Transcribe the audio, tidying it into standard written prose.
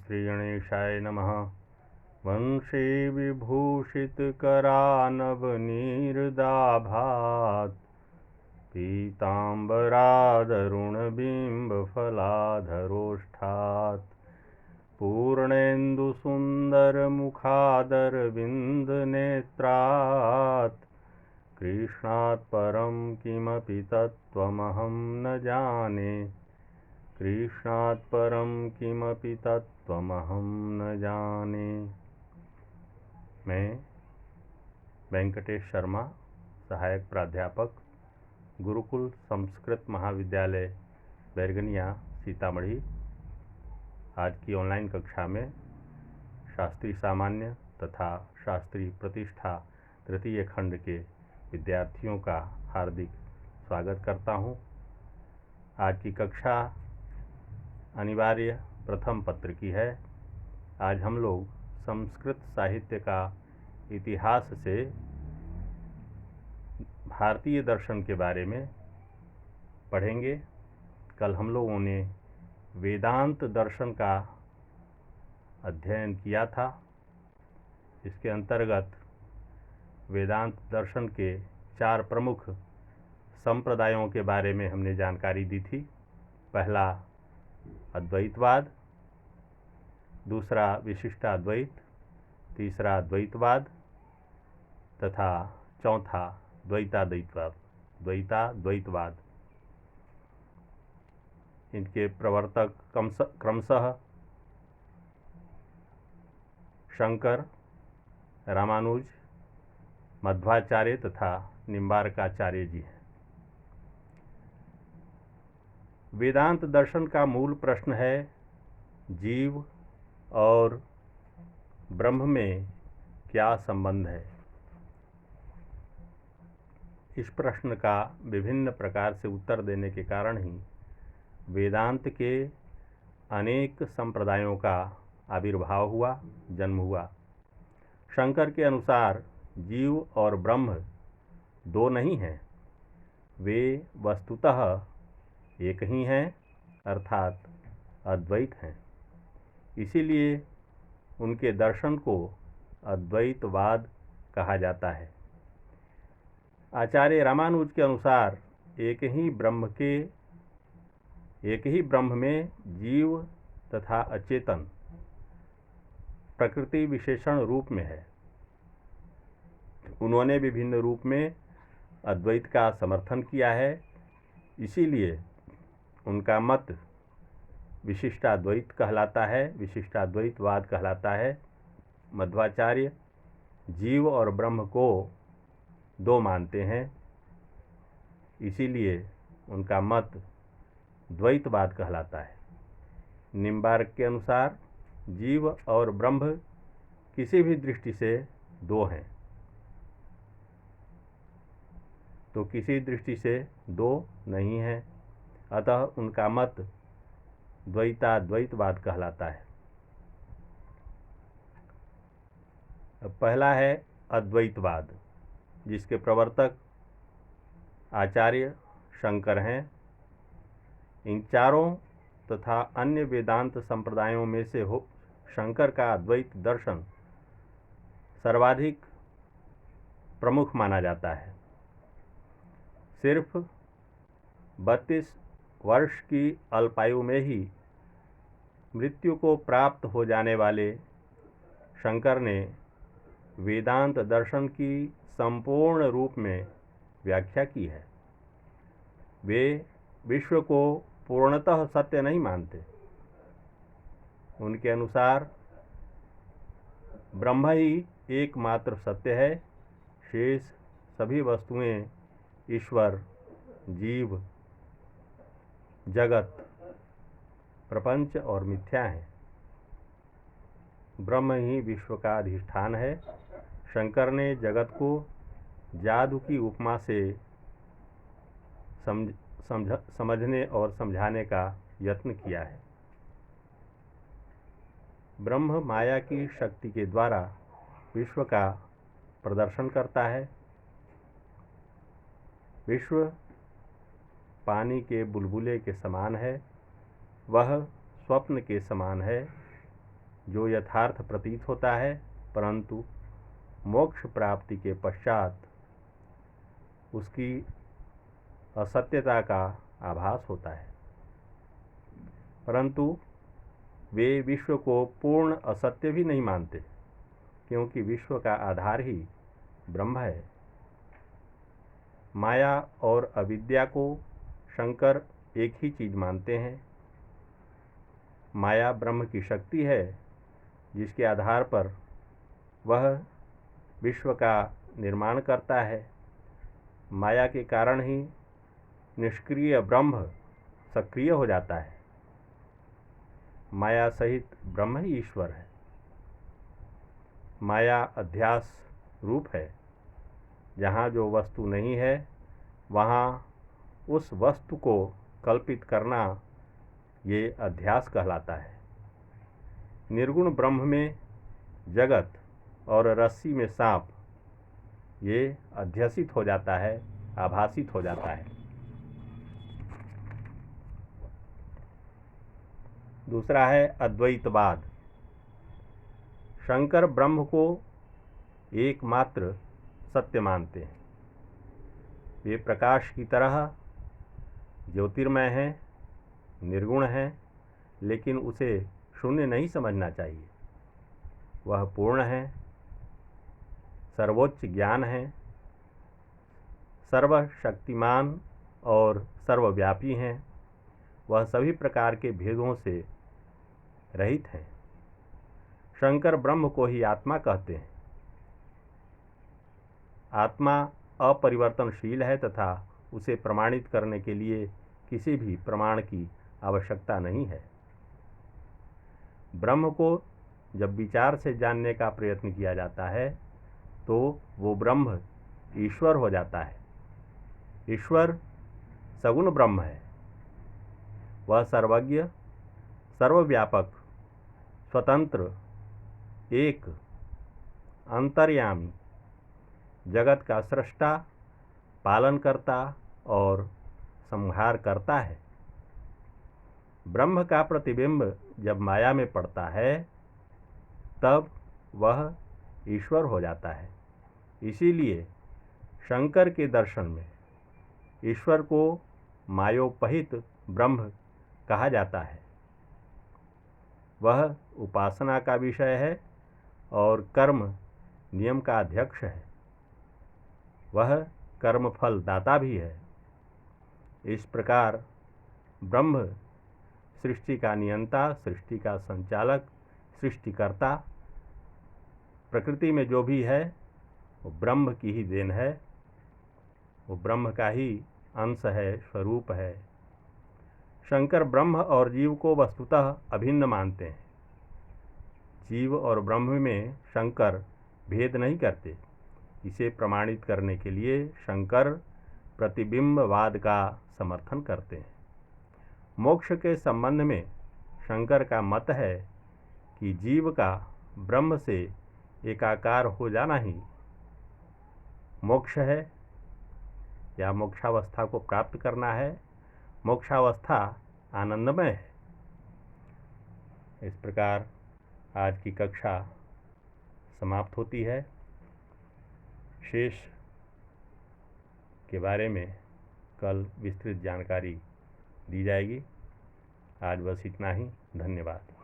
श्रीगणेशाय नमः। वंशे विभूषितकरानवनीर्दाभात् पीताम्बरादरुणबिम्बफलाधरोष्ठात् पूर्णेन्दुसुन्दरमुखादरविन्दनेत्रात् कृष्णात् परं किमपि तत्त्वमहं न जाने। कृष्णात् परं किमपि तत्त्वमहं न जाने। मैं वेंकटेश शर्मा, सहायक प्राध्यापक, गुरुकुल संस्कृत महाविद्यालय बैरगनिया सीतामढ़ी, आज की ऑनलाइन कक्षा में शास्त्री सामान्य तथा शास्त्री प्रतिष्ठा तृतीय खंड के विद्यार्थियों का हार्दिक स्वागत करता हूं। आज की कक्षा अनिवार्य प्रथम पत्र की है। आज हम लोग संस्कृत साहित्य का इतिहास से भारतीय दर्शन के बारे में पढ़ेंगे। कल हम लोगों ने वेदांत दर्शन का अध्ययन किया था। इसके अंतर्गत वेदांत दर्शन के 4 प्रमुख संप्रदायों के बारे में हमने जानकारी दी थी। पहला अद्वैतवाद, दूसरा विशिष्टाद्वैत, तीसरा द्वैतवाद तथा चौथा द्वैताद्वैतवाद। इनके प्रवर्तक क्रमशः शंकर, रामानुज, मध्वाचार्य तथा निम्बार्काचार्य जी हैं। वेदांत दर्शन का मूल प्रश्न है, जीव और ब्रह्म में क्या संबंध है। इस प्रश्न का विभिन्न प्रकार से उत्तर देने के कारण ही वेदांत के अनेक संप्रदायों का आविर्भाव हुआ, जन्म हुआ। शंकर के अनुसार जीव और ब्रह्म दो नहीं हैं, वे वस्तुतः एक ही हैं, अर्थात अद्वैत हैं। इसीलिए उनके दर्शन को अद्वैतवाद कहा जाता है। आचार्य रामानुज के अनुसार एक ही ब्रह्म में जीव तथा अचेतन प्रकृति विशेषण रूप में है। उन्होंने विभिन्न रूप में अद्वैत का समर्थन किया है। इसीलिए उनका मत विशिष्टाद्वैत कहलाता है। मध्वाचार्य जीव और ब्रह्म को दो मानते हैं। इसीलिए उनका मत द्वैतवाद कहलाता है। निम्बार्क के अनुसार जीव और ब्रह्म किसी भी दृष्टि से दो हैं, तो किसी दृष्टि से दो नहीं है, अतः उनका मत द्वैताद्वैतवाद कहलाता है। पहला है अद्वैतवाद, जिसके प्रवर्तक आचार्य शंकर हैं। इन चारों तथा अन्य वेदांत संप्रदायों में से शंकर का अद्वैत दर्शन सर्वाधिक प्रमुख माना जाता है। सिर्फ 32 वर्ष की अल्पायु में ही मृत्यु को प्राप्त हो जाने वाले शंकर ने वेदांत दर्शन की संपूर्ण रूप में व्याख्या की है। वे विश्व को पूर्णतः सत्य नहीं मानते। उनके अनुसार ब्रह्म ही एकमात्र सत्य है, शेष सभी वस्तुएं, ईश्वर, जीव, जगत, प्रपंच और मिथ्या हैं। ब्रह्म ही विश्व का अधिष्ठान है। शंकर ने जगत को जादू की उपमा से समझने और समझाने का यत्न किया है। ब्रह्म माया की शक्ति के द्वारा विश्व का प्रदर्शन करता है। विश्व पानी के बुलबुले के समान है, वह स्वप्न के समान है। जो यथार्थ प्रतीत होता है, परंतु मोक्ष प्राप्ति के पश्चात उसकी असत्यता का आभास होता है। परंतु वे विश्व को पूर्ण असत्य भी नहीं मानते, क्योंकि विश्व का आधार ही ब्रह्म है। माया और अविद्या को शंकर एक ही चीज़ मानते हैं। माया ब्रह्म की शक्ति है, जिसके आधार पर वह विश्व का निर्माण करता है। माया के कारण ही निष्क्रिय ब्रह्म सक्रिय हो जाता है। माया सहित ब्रह्म ही ईश्वर है। माया अध्यास रूप है। जहाँ जो वस्तु नहीं है, वहाँ उस वस्तु को कल्पित करना ये अध्यास कहलाता है। निर्गुण ब्रह्म में जगत और रस्सी में सांप ये अध्यसित हो जाता है, आभासित हो जाता है। दूसरा है अद्वैतवाद। शंकर ब्रह्म को एकमात्र सत्य मानते हैं। वे प्रकाश की तरह ज्योतिर्मय हैं, निर्गुण हैं, लेकिन उसे शून्य नहीं समझना चाहिए। वह पूर्ण है, सर्वोच्च ज्ञान है, सर्वशक्तिमान और सर्वव्यापी हैं। वह सभी प्रकार के भेदों से रहित हैं। शंकर ब्रह्म को ही आत्मा कहते हैं। आत्मा अपरिवर्तनशील है तथा उसे प्रमाणित करने के लिए किसी भी प्रमाण की आवश्यकता नहीं है। ब्रह्म को जब विचार से जानने का प्रयत्न किया जाता है तो वो ब्रह्म ईश्वर हो जाता है। ईश्वर सगुण ब्रह्म है। वह सर्वज्ञ, सर्वव्यापक, स्वतंत्र, एक, अंतर्यामी, जगत का सृष्टा, पालनकर्ता और संहार करता है। ब्रह्म का प्रतिबिंब जब माया में पड़ता है तब वह ईश्वर हो जाता है। इसीलिए शंकर के दर्शन में ईश्वर को मायोपहित ब्रह्म कहा जाता है। वह उपासना का विषय है और कर्म नियम का अध्यक्ष है। वह कर्मफल दाता भी है। इस प्रकार ब्रह्म सृष्टि का नियंता, सृष्टि का संचालक, सृष्टिकर्ता, प्रकृति में जो भी है वो ब्रह्म की ही देन है। वो ब्रह्म का ही अंश है, स्वरूप है। शंकर ब्रह्म और जीव को वस्तुतः अभिन्न मानते हैं। जीव और ब्रह्म में शंकर भेद नहीं करते। इसे प्रमाणित करने के लिए शंकर प्रतिबिंबवाद का समर्थन करते हैं। मोक्ष के संबंध में शंकर का मत है कि जीव का ब्रह्म से एकाकार हो जाना ही मोक्ष है या मोक्षावस्था को प्राप्त करना है। मोक्षावस्था आनंदमय है। इस प्रकार आज की कक्षा समाप्त होती है। शेष के बारे में कल विस्तृत जानकारी दी जाएगी। आज बस इतना ही। धन्यवाद।